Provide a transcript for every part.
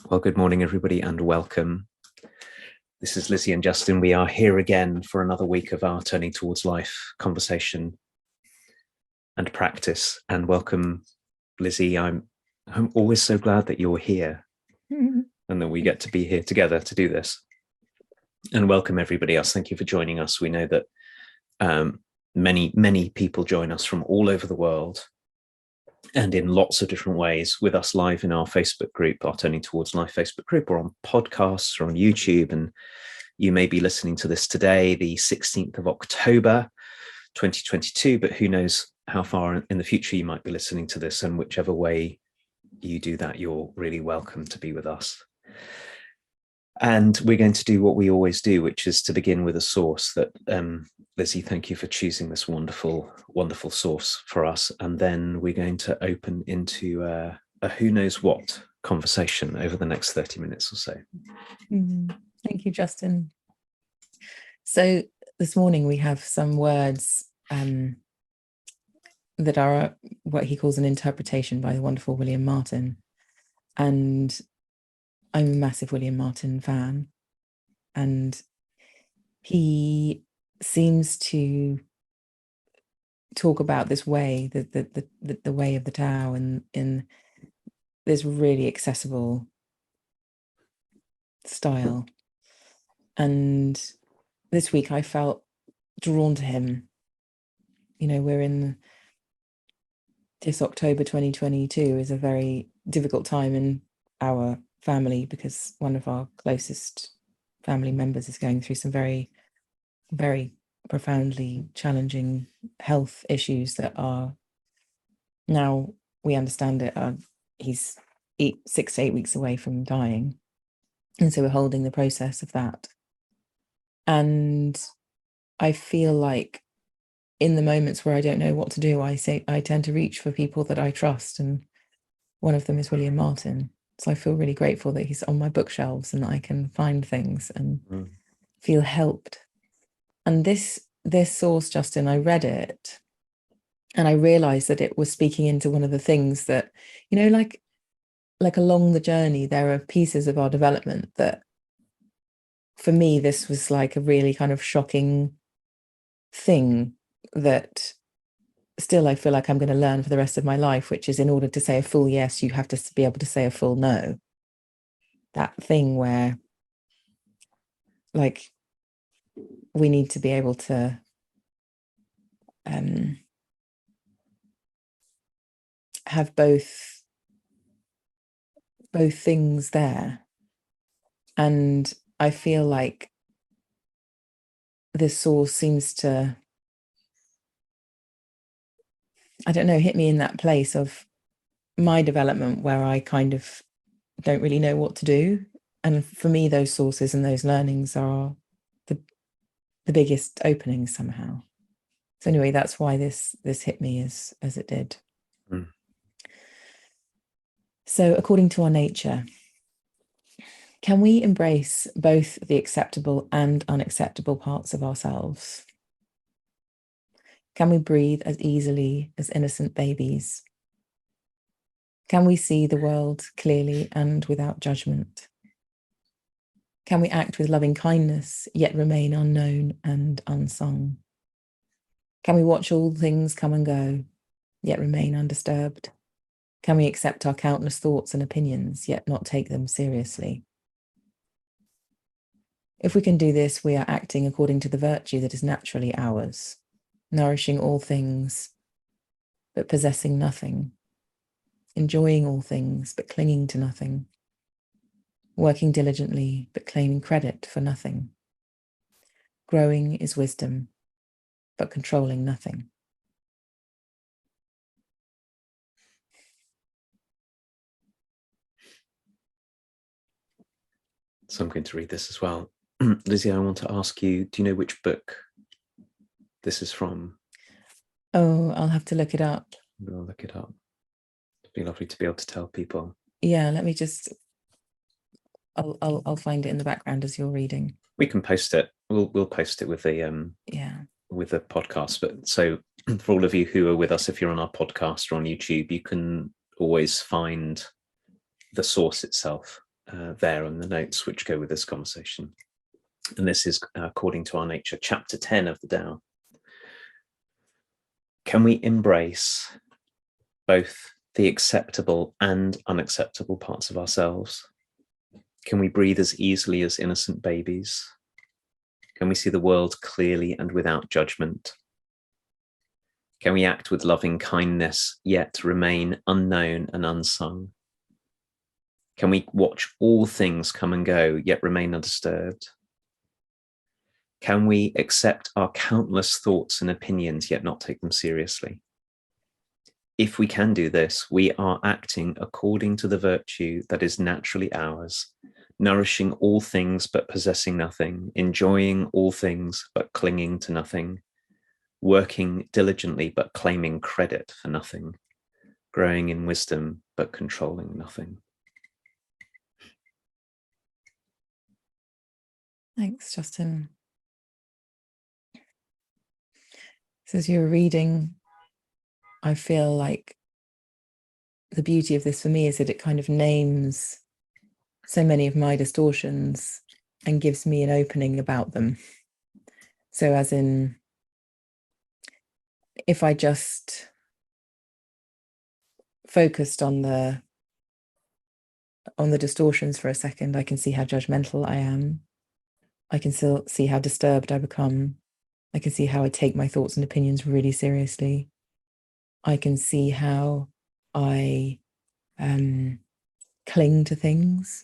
Well, good morning, everybody, and welcome. This is Lizzie and Justin. We are here again for another week of our Turning Towards Life conversation and practice. And welcome, Lizzie. I'm always so glad that you're here and that we get to be here together to do this. And welcome, everybody else. Thank you for joining us. We know that many people join us from all over the world and in lots of different ways, with us live in our Facebook group, our Turning Towards Life Facebook group, or on podcasts or on YouTube. And you may be listening to this today, the 16th of October, 2022, but who knows how far in the future you might be listening to this. And whichever way you do that, you're really welcome to be with us. And we're going to do what we always do, which is to begin with a source that, Lizzie, thank you for choosing this wonderful, wonderful source for us. And then we're going to open into a who knows what conversation over the next 30 minutes or so. Thank you, Justin. So this morning we have some words that are what he calls an interpretation by the wonderful William Martin. And I'm a massive William Martin fan, and he seems to talk about this way, the way of the Tao, in this really accessible style. And this week I felt drawn to him. You know, we're in this October 2022 is a very difficult time in our family because one of our closest family members is going through some very, very profoundly challenging health issues that are, now we understand it, he's 6 to 8 weeks away from dying. And so we're holding the process of that. And I feel like in the moments where I don't know what to do, I tend to reach for people that I trust. And one of them is William Martin. So I feel really grateful that he's on my bookshelves and I can find things and feel helped. And this source, Justin, I read it and I realized that it was speaking into one of the things that, you know, like along the journey, there are pieces of our development that, for me, this was like a really kind of shocking thing that still I feel like I'm going to learn for the rest of my life, which is in order to say a full yes, you have to be able to say a full no. That thing where, like, we need to be able to have both things there. And I feel like this source seems to, I don't know, hit me in that place of my development where I kind of don't really know what to do. And for me, those sources and those learnings are the biggest openings somehow. So anyway, that's why this hit me as it did. So according to our nature, can we embrace both the acceptable and unacceptable parts of ourselves? Can we breathe as easily as innocent babies? Can we see the world clearly and without judgment? Can we act with loving kindness, yet remain unknown and unsung? Can we watch all things come and go, yet remain undisturbed? Can we accept our countless thoughts and opinions, yet not take them seriously? If we can do this, we are acting according to the virtue that is naturally ours, nourishing all things, but possessing nothing, enjoying all things, but clinging to nothing, working diligently, but claiming credit for nothing. Growing is wisdom, but controlling nothing. So I'm going to read this as well. Lizzie, I want to ask you, do you know which book this is from? Oh, I'll have to look it up. I'll look it up. It'd be lovely to be able to tell people. Yeah, let me just, I'll find it in the background as you're reading. We can post it. We'll post it with the with the podcast. But so for all of you who are with us, if you're on our podcast or on YouTube, you can always find the source itself there on the notes which go with this conversation. And this is according to our nature, chapter 10 of the Tao. Can we embrace both the acceptable and unacceptable parts of ourselves? Can we breathe as easily as innocent babies? Can we see the world clearly and without judgment? Can we act with loving kindness, yet remain unknown and unsung? Can we watch all things come and go, yet remain undisturbed? Can we accept our countless thoughts and opinions, yet not take them seriously? If we can do this, we are acting according to the virtue that is naturally ours, nourishing all things but possessing nothing, enjoying all things but clinging to nothing, working diligently but claiming credit for nothing, growing in wisdom but controlling nothing. Thanks, Justin. So as you were reading, I feel like the beauty of this for me is that it kind of names so many of my distortions and gives me an opening about them. So as in, if I just focused on the distortions for a second, I can see how judgmental I am. I can still see how disturbed I become. I can see how I take my thoughts and opinions really seriously. I can see how I cling to things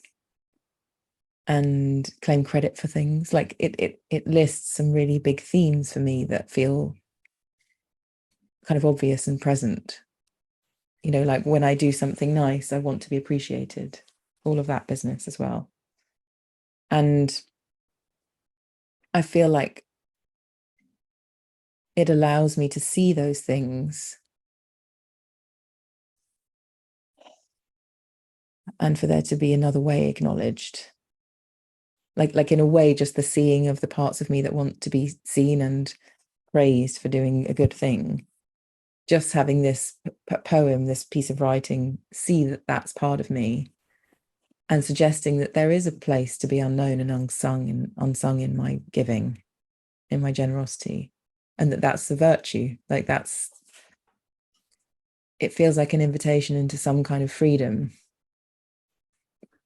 and claim credit for things. Like it lists some really big themes for me that feel kind of obvious and present. You know, like when I do something nice, I want to be appreciated. All of that business as well. And I feel like it allows me to see those things and for there to be another way acknowledged. Like in a way, just the seeing of the parts of me that want to be seen and praised for doing a good thing. Just having this poem, this piece of writing, see that that's part of me, and suggesting that there is a place to be unknown and unsung in my giving, in my generosity, and that's the virtue. Like it feels like an invitation into some kind of freedom.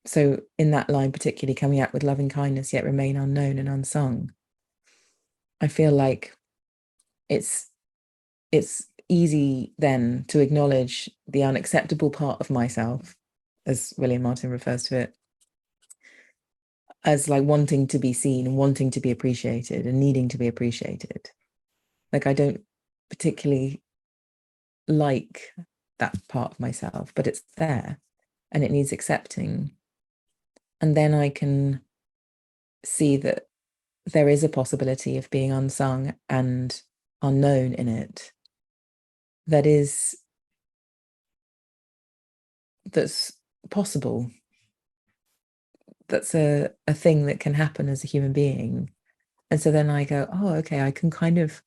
So in that line, particularly, can we act with loving kindness yet remain unknown and unsung? I feel like it's easy then to acknowledge the unacceptable part of myself, as William Martin refers to it, as like wanting to be seen and wanting to be appreciated and needing to be appreciated. Like I don't particularly like that part of myself, but it's there and it needs accepting. And then I can see that there is a possibility of being unsung and unknown in it that's possible. That's a thing that can happen as a human being. And so then I go, oh, okay, I can kind of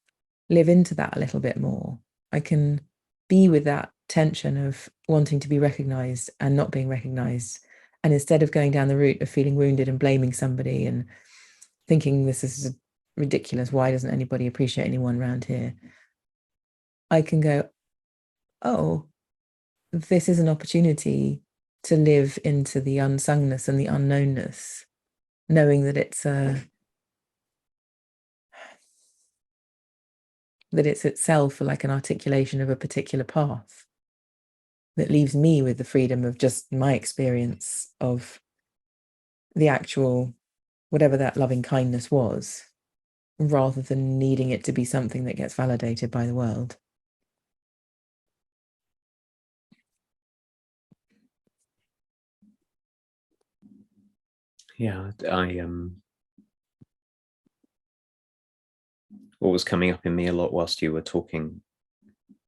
live into that a little bit more. I can be with that tension of wanting to be recognized and not being recognized. And instead of going down the route of feeling wounded and blaming somebody and thinking this is ridiculous, why doesn't anybody appreciate anyone around here? I can go, oh, this is an opportunity to live into the unsungness and the unknownness, knowing that it's itself like an articulation of a particular path that leaves me with the freedom of just my experience of the actual, whatever that loving kindness was, rather than needing it to be something that gets validated by the world. Yeah, what was coming up in me a lot whilst you were talking,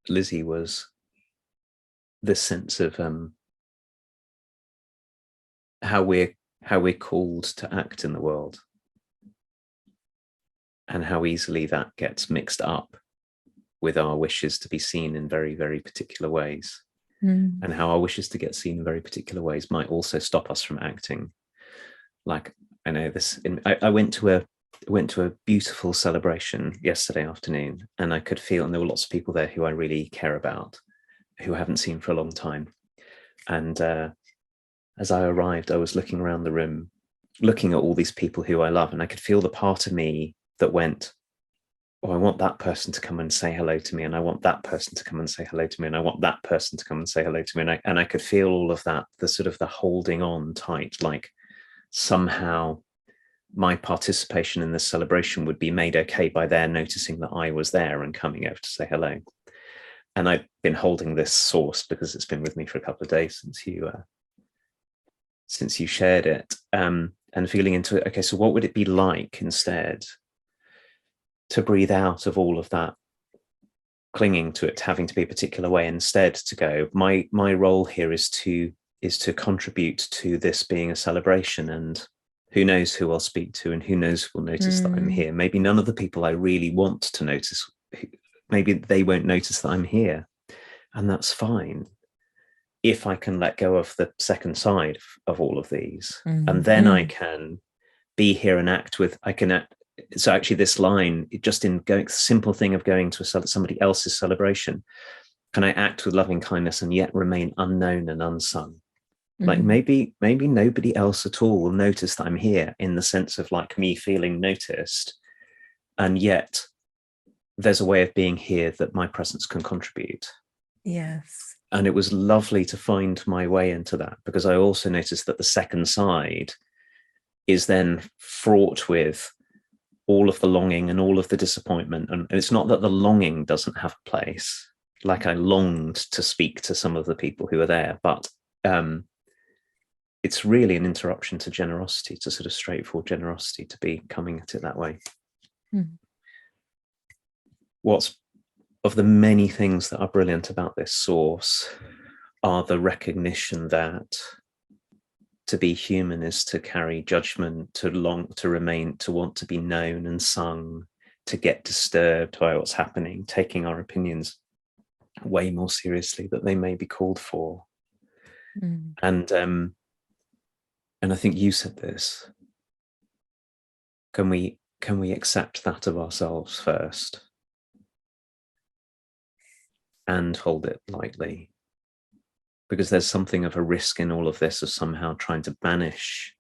Lizzie, was this sense of how we're called to act in the world and how easily that gets mixed up with our wishes to be seen in very, very particular ways. and how our wishes to get seen in very particular ways might also stop us from acting. Like, I know this, I went to a beautiful celebration yesterday afternoon, and I could feel, and there were lots of people there who I really care about, who I haven't seen for a long time. And as I arrived, I was looking around the room, looking at all these people who I love, and I could feel the part of me that went, oh, I want that person to come and say hello to me, and I want that person to come and say hello to me, and I want that person to come and say hello to me. And I could feel all of that, the sort of the holding on tight, like somehow my participation in this celebration would be made okay by their noticing that I was there and coming over to say hello. And I've been holding this source because it's been with me for a couple of days since you shared it, and feeling into it. Okay, so what would it be like instead to breathe out of all of that clinging to it, having to be a particular way, instead to go, my role here is to contribute to this being a celebration, and who knows who I'll speak to, and who knows who will notice that I'm here. Maybe none of the people I really want to notice, maybe they won't notice that I'm here, and that's fine if I can let go of the second side of all of these. And then I can be here and act with, so actually this line, just in going, simple thing of going to somebody else's celebration, can I act with loving kindness and yet remain unknown and unsung? Like maybe nobody else at all will notice that I'm here, in the sense of like me feeling noticed, and yet there's a way of being here that my presence can contribute. Yes. And it was lovely to find my way into that, because I also noticed that the second side is then fraught with all of the longing and all of the disappointment. And it's not that the longing doesn't have a place. Like, I longed to speak to some of the people who are there, but it's really an interruption to generosity, to sort of straightforward generosity, to be coming at it that way. What's of the many things that are brilliant about this source are the recognition that to be human is to carry judgment, to long, to remain, to want to be known and sung, to get disturbed by what's happening, taking our opinions way more seriously that they may be called for. And I think you said this. Can we accept that of ourselves first and hold it lightly? Because there's something of a risk in all of this, of somehow trying to banish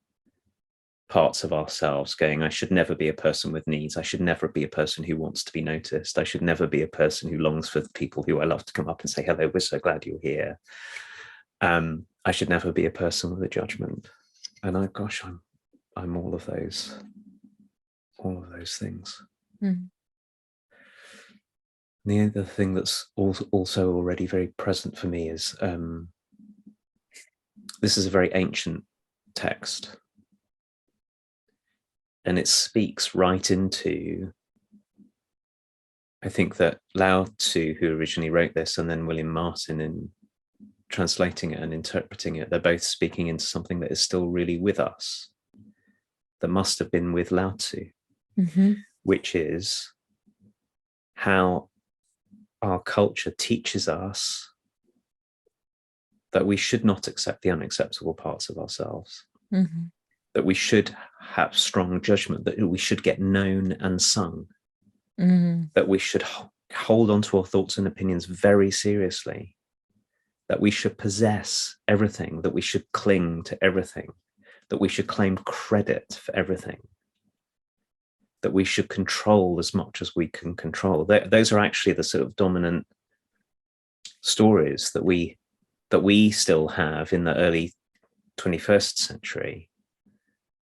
parts of ourselves, going, I should never be a person with needs. I should never be a person who wants to be noticed. I should never be a person who longs for people who I love to come up and say, hello, we're so glad you're here. I should never be a person with a judgment. And I'm all of those things. The other thing that's also already very present for me is, this is a very ancient text, and it speaks right into, I think that Lao Tzu, who originally wrote this, and then William Martin in translating it and interpreting it, they're both speaking into something that is still really with us, that must have been with Lao Tzu, which is how our culture teaches us that we should not accept the unacceptable parts of ourselves, that we should have strong judgment, that we should get known and sung, that we should hold on to our thoughts and opinions very seriously, that we should possess everything, that we should cling to everything, that we should claim credit for everything, that we should control as much as we can control. Those are actually the sort of dominant stories that we still have in the early 21st century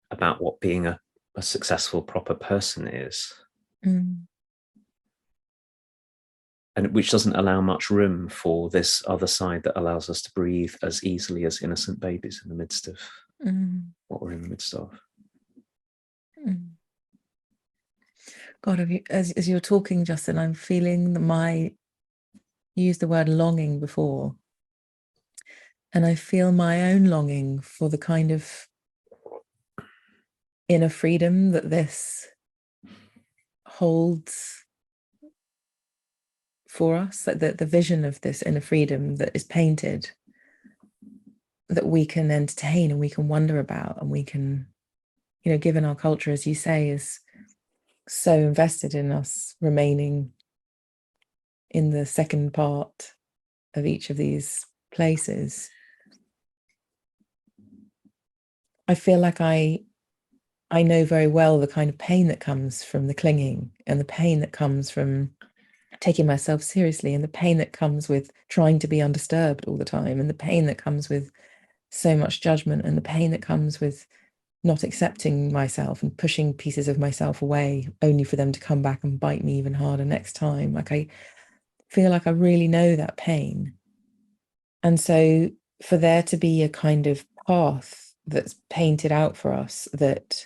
about what being a successful, proper person is. And which doesn't allow much room for this other side that allows us to breathe as easily as innocent babies in the midst of what we're in the midst of. God, as you're talking, Justin, I'm feeling you used the word longing before. And I feel my own longing for the kind of inner freedom that this holds for us, like the vision of this inner freedom that is painted, that we can entertain and we can wonder about, and we can, you know, given our culture, as you say, is so invested in us remaining in the second part of each of these places, I feel like I know very well the kind of pain that comes from the clinging, and the pain that comes from taking myself seriously, and the pain that comes with trying to be undisturbed all the time, and the pain that comes with so much judgment, and the pain that comes with not accepting myself and pushing pieces of myself away only for them to come back and bite me even harder next time. Like, I feel like I really know that pain. And so for there to be a kind of path that's painted out for us that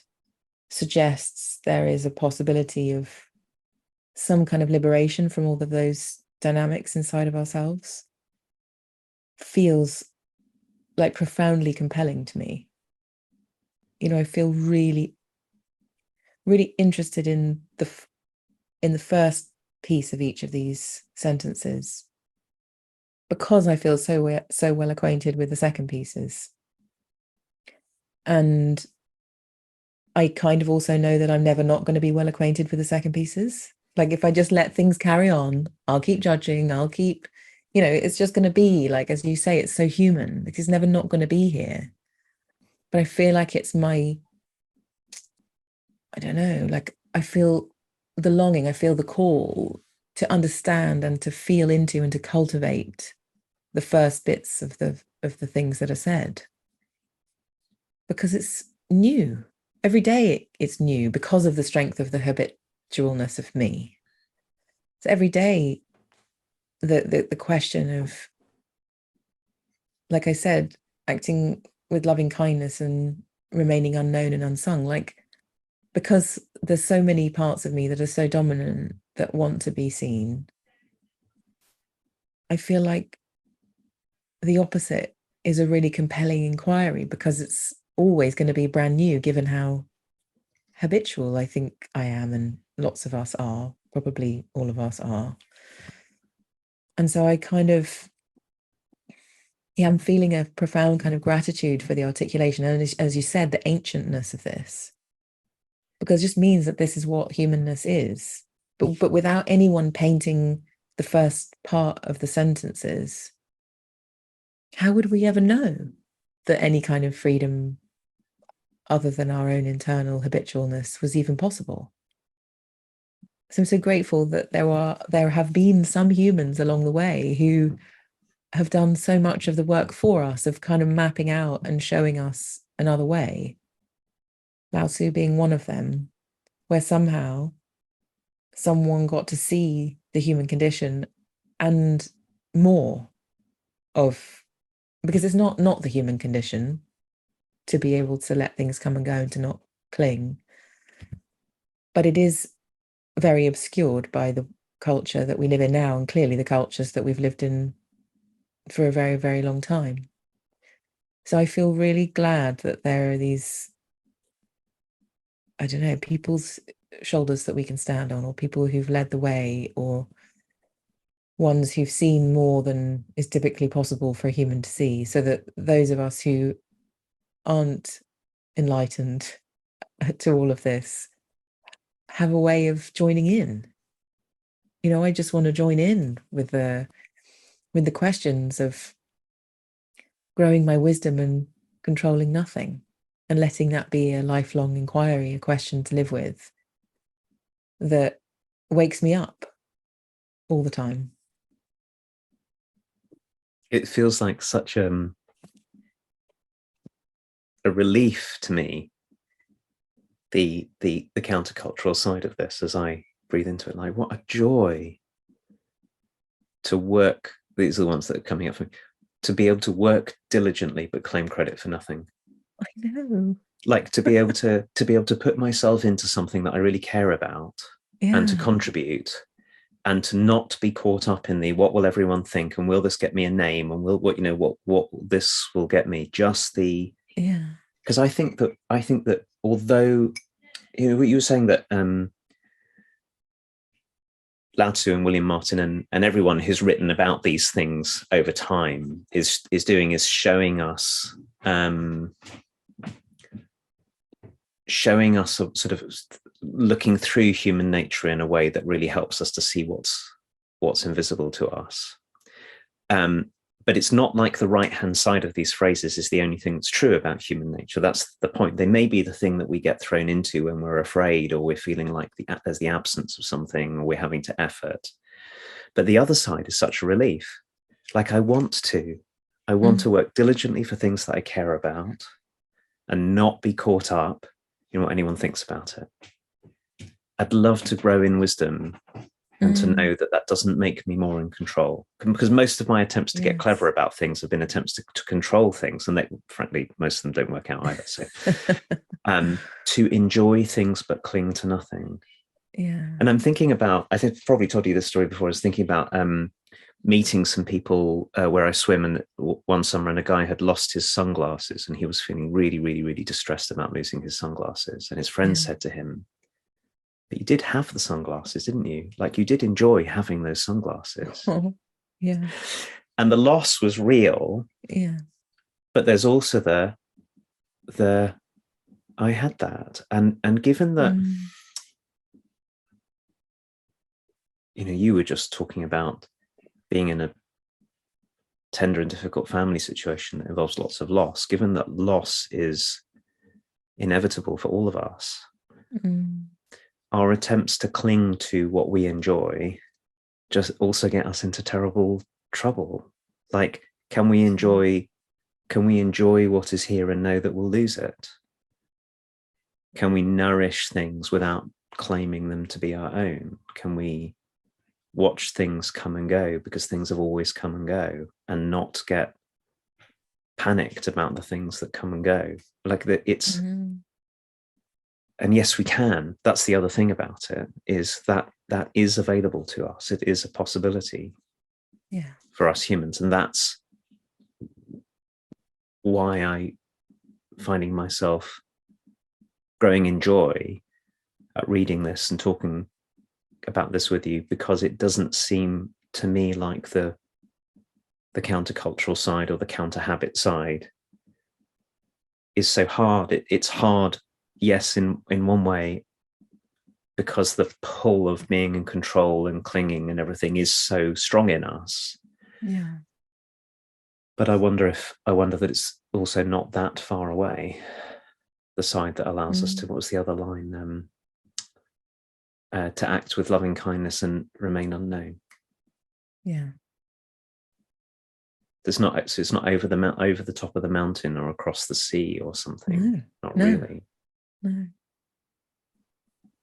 suggests there is a possibility of some kind of liberation from all of those dynamics inside of ourselves feels like profoundly compelling to me. You know, I feel really, really interested in the first piece of each of these sentences, because I feel so well acquainted with the second pieces. And I kind of also know that I'm never not going to be well acquainted with the second pieces. Like, if I just let things carry on, I'll keep judging, I'll keep, you know, it's just going to be like, as you say, it's so human. It's never not going to be here. But I feel like it's I don't know, like, I feel the longing, I feel the call to understand and to feel into and to cultivate the first bits of the things that are said, because it's new. Every day it's new because of the strength of the habitualness of me. So every day the question of, like I said, acting with loving kindness and remaining unknown and unsung, like, because there's so many parts of me that are so dominant that want to be seen, I feel like the opposite is a really compelling inquiry, because it's always going to be brand new, given how habitual I think I am, and lots of us are, probably all of us are. And so I kind of, yeah, I'm feeling a profound kind of gratitude for the articulation, and as you said, the ancientness of this, because it just means that this is what humanness is. But without anyone painting the first part of the sentences, how would we ever know that any kind of freedom other than our own internal habitualness was even possible? So I'm so grateful that there have been some humans along the way who have done so much of the work for us, of kind of mapping out and showing us another way. Lao Tzu being one of them, where somehow someone got to see the human condition and more of, because it's not the human condition to be able to let things come and go and to not cling, but it is very obscured by the culture that we live in now, and clearly the cultures that we've lived in for a very, very long time. So I feel really glad that there are these, I don't know, people's shoulders that we can stand on, or people who've led the way, or ones who've seen more than is typically possible for a human to see, so that those of us who aren't enlightened to all of this have a way of joining in. You know, I just want to join in with the questions of growing my wisdom and controlling nothing, and letting that be a lifelong inquiry, a question to live with, that wakes me up all the time. It feels like such a relief to me, the countercultural side of this, as I breathe into it. Like, what a joy to work. These are the ones that are coming up for me. To be able to work diligently but claim credit for nothing. I know. Like, to be able to put myself into something that I really care about, Yeah. and to contribute, and to not be caught up in the what will everyone think, and will this get me a name, and will what this will get me. Just the, Yeah. because I think that although, you know, what you were saying, that Lao Tzu and William Martin and everyone who's written about these things over time is doing is showing us sort of looking through human nature in a way that really helps us to see what's invisible to us. But it's not like the right-hand side of these phrases is the only thing that's true about human nature. That's the point. They may be the thing that we get thrown into when we're afraid, or we're feeling like there's the absence of something, or we're having to effort. But the other side is such a relief. Like I want to work diligently for things that I care about and not be caught up in what anyone thinks about it. I'd love to grow in wisdom and to know that that doesn't make me more in control, because most of my attempts to get clever about things have been attempts to control things, and they, frankly, most of them don't work out either. So to enjoy things but cling to nothing. And I'm thinking about, I think I've probably told you this story before, I was thinking about meeting some people where I swim, and one summer, and a guy had lost his sunglasses, and he was feeling really, really, really distressed about losing his sunglasses. And his friend said to him, "But you did have the sunglasses, didn't you? Like you did enjoy having those sunglasses." Oh, yeah. And the loss was real. Yeah. But there's also the I had that. And given that, you know, you were just talking about being in a tender and difficult family situation that involves lots of loss, given that loss is inevitable for all of us, our attempts to cling to what we enjoy just also get us into terrible trouble. Like, can we enjoy what is here and know that we'll lose it? Can we nourish things without claiming them to be our own? Can we watch things come and go because things have always come and go, and not get panicked about the things that come and go? Like that, it's and yes, we can. That's the other thing about it, is that is available to us. It is a possibility for us humans. And that's why I finding myself growing in joy at reading this and talking about this with you, because it doesn't seem to me like the countercultural side or the counter habit side is so hard. It's hard, yes, in one way, because the pull of being in control and clinging and everything is so strong in us. Yeah. But I wonder that it's also not that far away, the side that allows us to, what was the other line? To act with loving kindness and remain unknown. Yeah. It's not over the top of the mountain or across the sea or something. Not really. No.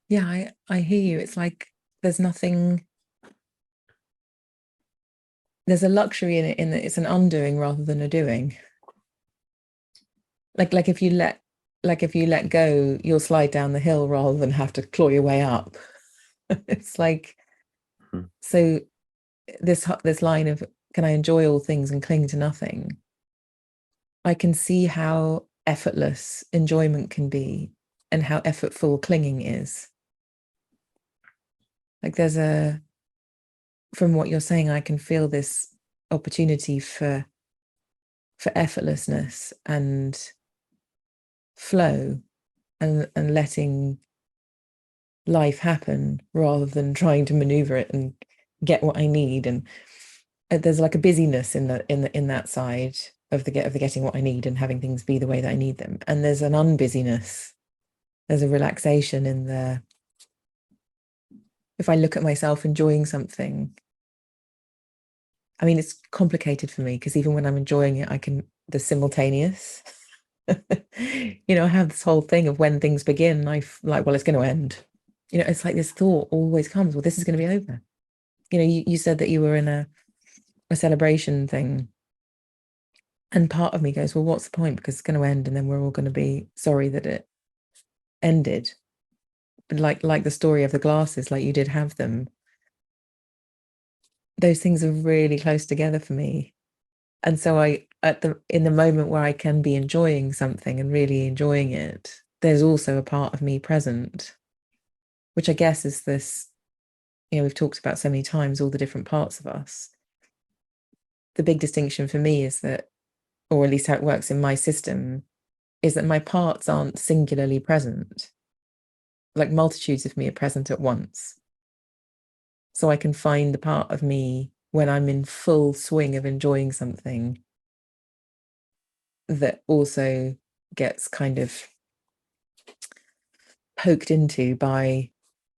Yeah, I hear you. It's like there's nothing. There's a luxury in it, in that it's an undoing rather than a doing. Like if you let go, you'll slide down the hill rather than have to claw your way up. It's like, so this line of, can I enjoy all things and cling to nothing? I can see how effortless enjoyment can be and how effortful clinging is. Like from what you're saying, I can feel this opportunity for effortlessness and flow and letting life happen rather than trying to maneuver it and get what I need. And there's like a busyness in that side of the getting what I need and having things be the way that I need them. And there's an unbusyness. There's a relaxation in the, if I look at myself enjoying something, I mean, it's complicated for me because even when I'm enjoying it, the simultaneous, you know, I have this whole thing of when things begin, well, it's going to end. You know, it's like this thought always comes, well, this is going to be over. You know, you said that you were in a celebration thing. And part of me goes, well, what's the point? Because it's going to end and then we're all going to be sorry that it ended. But like the story of the glasses, like you did have them. Those things are really close together for me. And so in the moment where I can be enjoying something and really enjoying it, there's also a part of me present, which I guess is this we've talked about so many times, all the different parts of us. The big distinction for me is that, or at least how it works in my system, is that my parts aren't singularly present. Like multitudes of me are present at once. So I can find the part of me when I'm in full swing of enjoying something that also gets kind of poked into by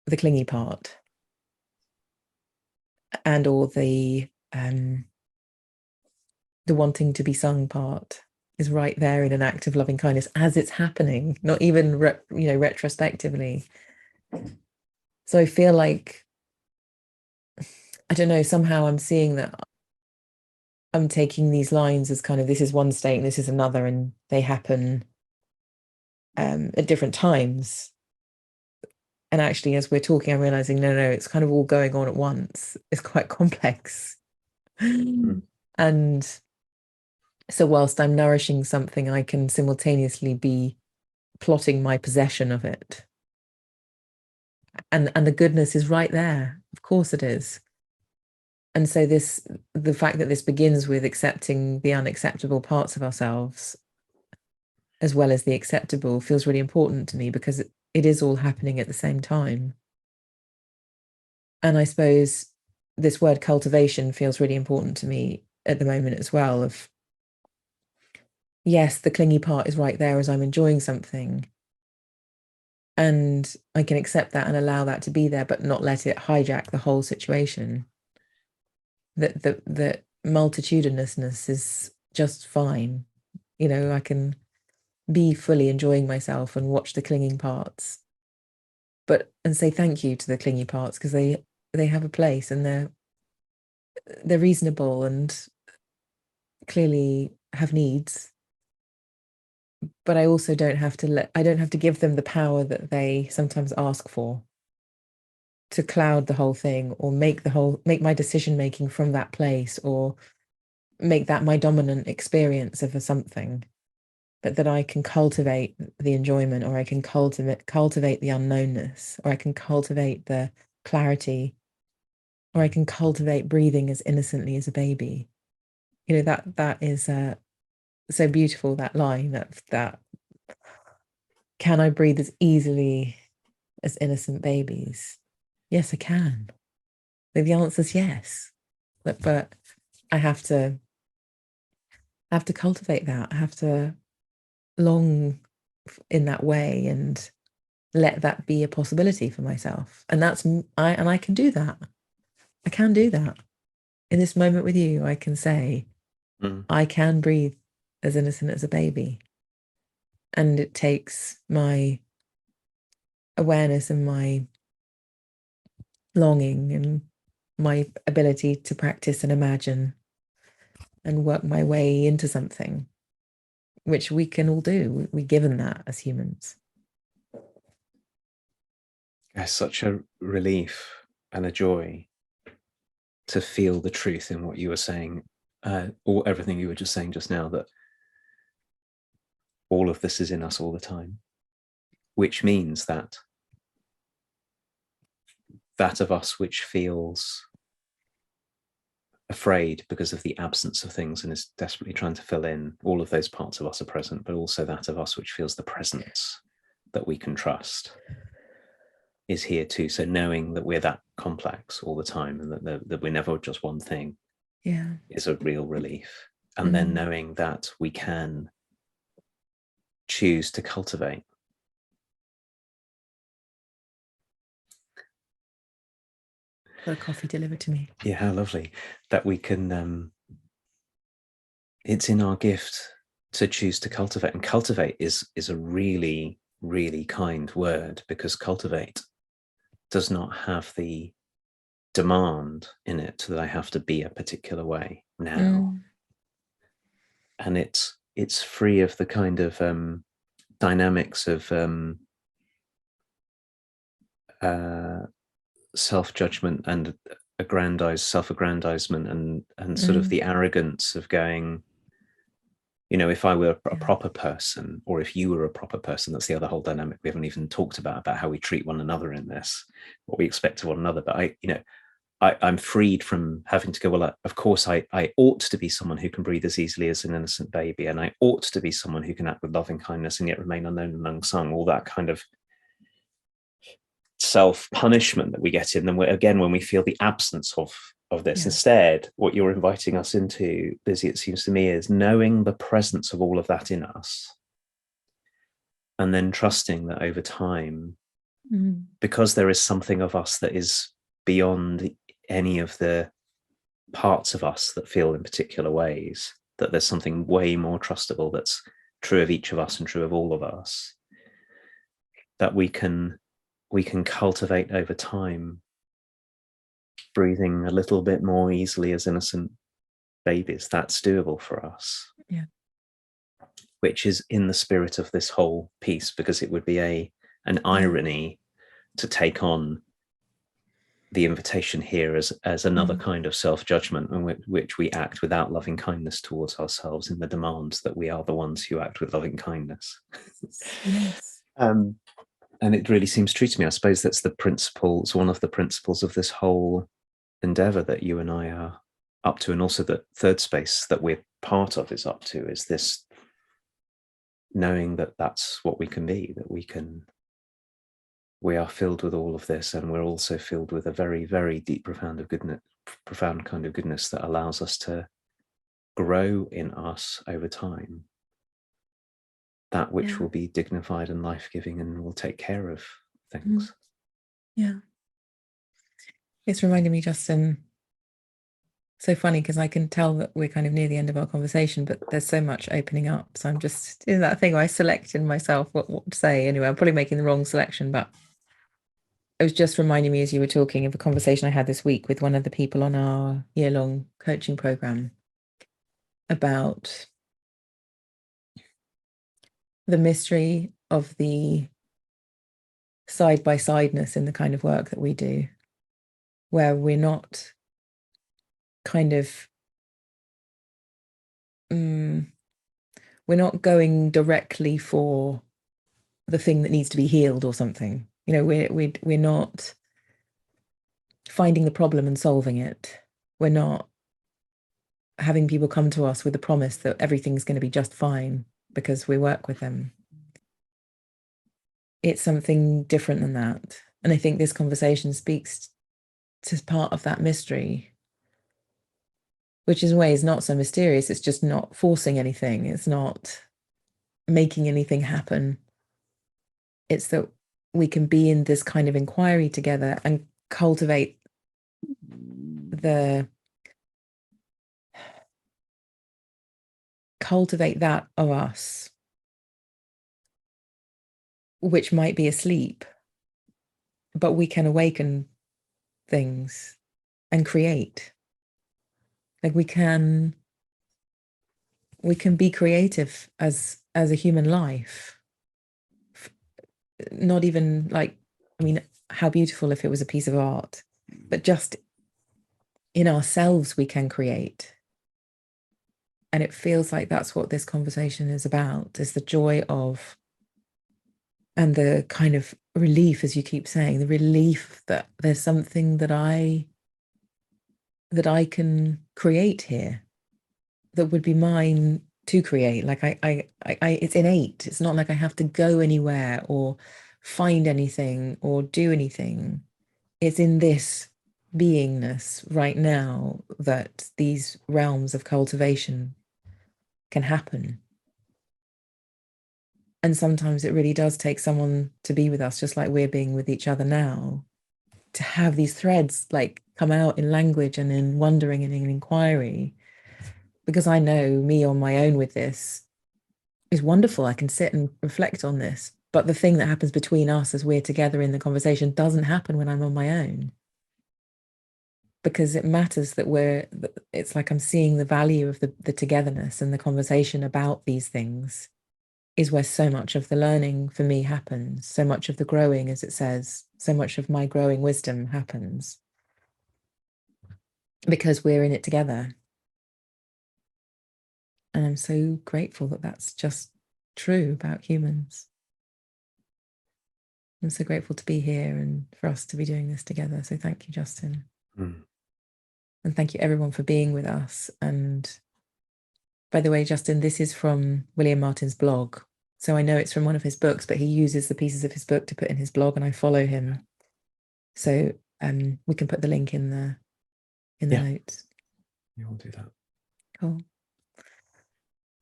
the clingy part, and or the wanting to be sung part is right there in an act of loving kindness as it's happening, not even retrospectively. So I feel like, I don't know, somehow I'm seeing that I'm taking these lines as kind of, this is one state and this is another, and they happen at different times. And actually, as we're talking, I'm realizing, no, it's kind of all going on at once. It's quite complex. And so whilst I'm nourishing something, I can simultaneously be plotting my possession of it. And the goodness is right there. Of course it is. And so the fact that this begins with accepting the unacceptable parts of ourselves, as well as the acceptable, feels really important to me, because it is all happening at the same time. And I suppose this word cultivation feels really important to me at the moment as well. Of, yes, the clingy part is right there as I'm enjoying something, and I can accept that and allow that to be there, but not let it hijack the whole situation. That multitudinousness is just fine. I can be fully enjoying myself and watch the clinging parts, and say thank you to the clingy parts, because they have a place, and they're reasonable and clearly have needs. But I also don't have to give them the power that they sometimes ask for, to cloud the whole thing, or make my decision making from that place, or make that my dominant experience of something. But that I can cultivate the enjoyment, or I can cultivate the unknownness, or I can cultivate the clarity, or I can cultivate breathing as innocently as a baby. That is so beautiful, that line, that can I breathe as easily as innocent babies? Yes, I can. The answer is yes. But I have to cultivate that. I have to long in that way and let that be a possibility for myself. And I can do that. I can do that. In this moment with you, I can say, I can breathe as innocent as a baby. And it takes my awareness and my longing and my ability to practice and imagine and work my way into something, which we can all do. We're given that as humans. It's such a relief and a joy to feel the truth in what you were saying, or everything you were just saying just now, that all of this is in us all the time, which means that of us which feels afraid because of the absence of things and is desperately trying to fill in, all of those parts of us are present, but also that of us which feels the presence that we can trust is here too. So knowing that we're that complex all the time, and that we're never just one thing, is a real relief. And then knowing that we can choose to cultivate. Got a coffee delivered to me. Yeah, how lovely that we can. It's in our gift to choose to cultivate, and cultivate is a really, really kind word, because cultivate does not have the demand in it that I have to be a particular way now. And it's free of the kind of dynamics of self-judgment and self-aggrandizement, and sort of the arrogance of going, if I were a proper person, or if you were a proper person, that's the other whole dynamic we haven't even talked about how we treat one another in this, what we expect of one another. But I'm freed from having to go, well, of course, I ought to be someone who can breathe as easily as an innocent baby, and I ought to be someone who can act with loving kindness and yet remain unknown and unsung, all that kind of self-punishment that we get in. Then when we feel the absence of this, instead, what you're inviting us into, Lizzie, it seems to me, is knowing the presence of all of that in us, and then trusting that over time, because there is something of us that is beyond any of the parts of us that feel in particular ways, that there's something way more trustable that's true of each of us and true of all of us, that we can cultivate over time, breathing a little bit more easily as innocent babies. That's doable for us. Yeah. Which is in the spirit of this whole piece, because it would be an irony to take on the invitation here as another kind of self-judgment in which we act without loving kindness towards ourselves, in the demands that we are the ones who act with loving kindness. Yes. And it really seems true to me. I suppose that's the principles, one of the principles of this whole endeavor that you and I are up to, and also that Thirdspace that we're part of is up to, is this knowing that that's what we can be, that we are filled with all of this, and we're also filled with a very, very deep, profound kind of goodness that allows us to grow in us over time, that which will be dignified and life-giving and will take care of things. It's reminding me, Justin, so funny, because I can tell that we're kind of near the end of our conversation, but there's so much opening up. So I'm just in that thing where I select in myself what to say. Anyway, I'm probably making the wrong selection, but it was just reminding me as you were talking of a conversation I had this week with one of the people on our year-long coaching program about the mystery of the side-by-sideness in the kind of work that we do, where we're not kind of we're not going directly for the thing that needs to be healed or something. We're not finding the problem and solving it. We're not having people come to us with the promise that everything's going to be just fine because we work with them. It's something different than that. And I think this conversation speaks to part of that mystery, which in a way is not so mysterious. It's just not forcing anything. It's not making anything happen. It's that we can be in this kind of inquiry together and cultivate that of us, which might be asleep, but we can awaken things and create. Like we can be creative as a human life. Not even how beautiful if it was a piece of art, but just in ourselves we can create. And it feels like that's what this conversation is about, is the joy of, and the kind of relief, as you keep saying, the relief that there's something that I can create here that would be mine to create. Like I it's innate. It's not like I have to go anywhere or find anything or do anything. It's in this beingness right now that these realms of cultivation can happen. And sometimes it really does take someone to be with us, just like we're being with each other now, to have these threads like come out in language and in wondering and in inquiry. Because I know me on my own with this is wonderful. I can sit and reflect on this. But the thing that happens between us as we're together in the conversation doesn't happen when I'm on my own. Because it matters that it's like I'm seeing the value of the togetherness, and the conversation about these things is where so much of the learning for me happens. So much of the growing, as it says, so much of my growing wisdom happens. Because we're in it together. And I'm so grateful that that's just true about humans. I'm so grateful to be here and for us to be doing this together. So thank you, Justin. Mm. And thank you everyone for being with us. And by the way, Justin, this is from William Martin's blog. So I know it's from one of his books, but he uses the pieces of his book to put in his blog, and I follow him. So we can put the link in the notes. Yeah, we'll do that. Cool.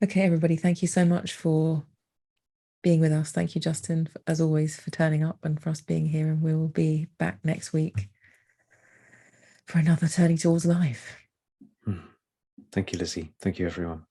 Okay, everybody, thank you so much for being with us. Thank you, Justin, as always, for turning up and for us being here. And we will be back next week for another Turning Towards Life. Thank you, Lizzie. Thank you, everyone.